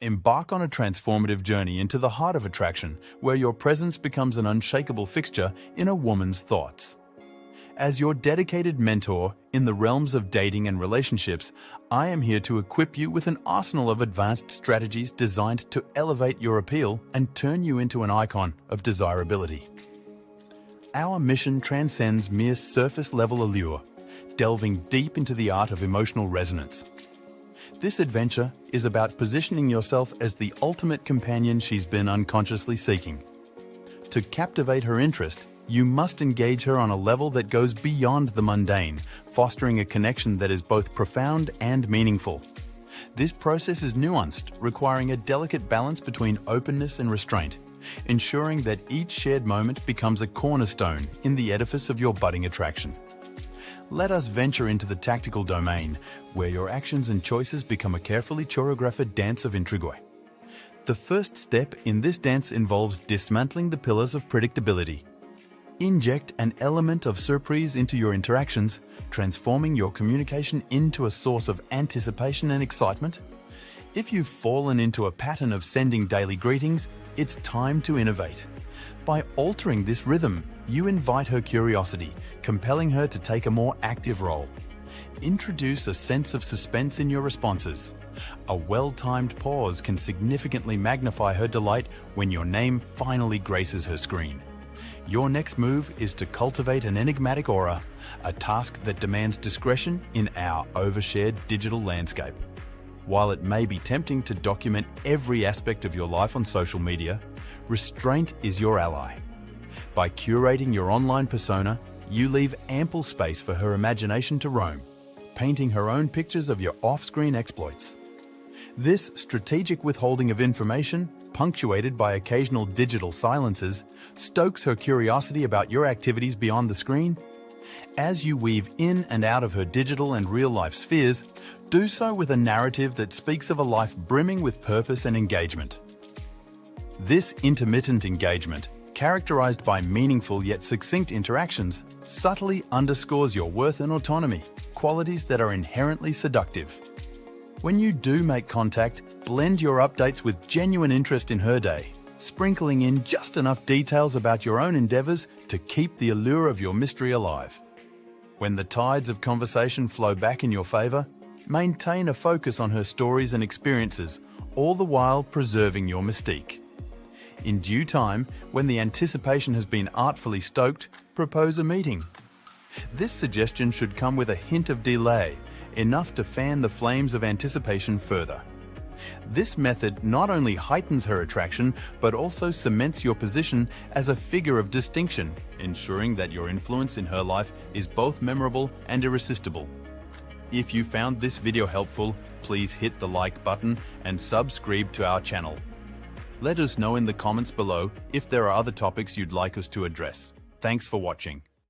Embark on a transformative journey into the heart of attraction, where your presence becomes an unshakable fixture in a woman's thoughts. As your dedicated mentor in the realms of dating and relationships, I am here to equip you with an arsenal of advanced strategies designed to elevate your appeal and turn you into an icon of desirability. Our mission transcends mere surface-level allure, delving deep into the art of emotional resonance. This adventure is about positioning yourself as the ultimate companion she's been unconsciously seeking. To captivate her interest, you must engage her on a level that goes beyond the mundane, fostering a connection that is both profound and meaningful. This process is nuanced, requiring a delicate balance between openness and restraint, ensuring that each shared moment becomes a cornerstone in the edifice of your budding attraction. Let us venture into the tactical domain, where your actions and choices become a carefully choreographed dance of intrigue. The first step in this dance involves dismantling the pillars of predictability. Inject an element of surprise into your interactions, transforming your communication into a source of anticipation and excitement. If you've fallen into a pattern of sending daily greetings, it's time to innovate. By altering this rhythm, you invite her curiosity, compelling her to take a more active role. Introduce a sense of suspense in your responses. A well-timed pause can significantly magnify her delight when your name finally graces her screen. Your next move is to cultivate an enigmatic aura, a task that demands discretion in our overshared digital landscape. While it may be tempting to document every aspect of your life on social media, restraint is your ally. By curating your online persona, you leave ample space for her imagination to roam, painting her own pictures of your off-screen exploits. This strategic withholding of information, punctuated by occasional digital silences, stokes her curiosity about your activities beyond the screen. As you weave in and out of her digital and real-life spheres, do so with a narrative that speaks of a life brimming with purpose and engagement. This intermittent engagement, characterized by meaningful yet succinct interactions, subtly underscores your worth and autonomy, qualities that are inherently seductive. When you do make contact, blend your updates with genuine interest in her day, sprinkling in just enough details about your own endeavors to keep the allure of your mystery alive. When the tides of conversation flow back in your favor, maintain a focus on her stories and experiences, all the while preserving your mystique. In due time, when the anticipation has been artfully stoked, propose a meeting. This suggestion should come with a hint of delay, enough to fan the flames of anticipation further. This method not only heightens her attraction, but also cements your position as a figure of distinction, ensuring that your influence in her life is both memorable and irresistible. If you found this video helpful, please hit the like button and subscribe to our channel. Let us know in the comments below if there are other topics you'd like us to address. Thanks for watching.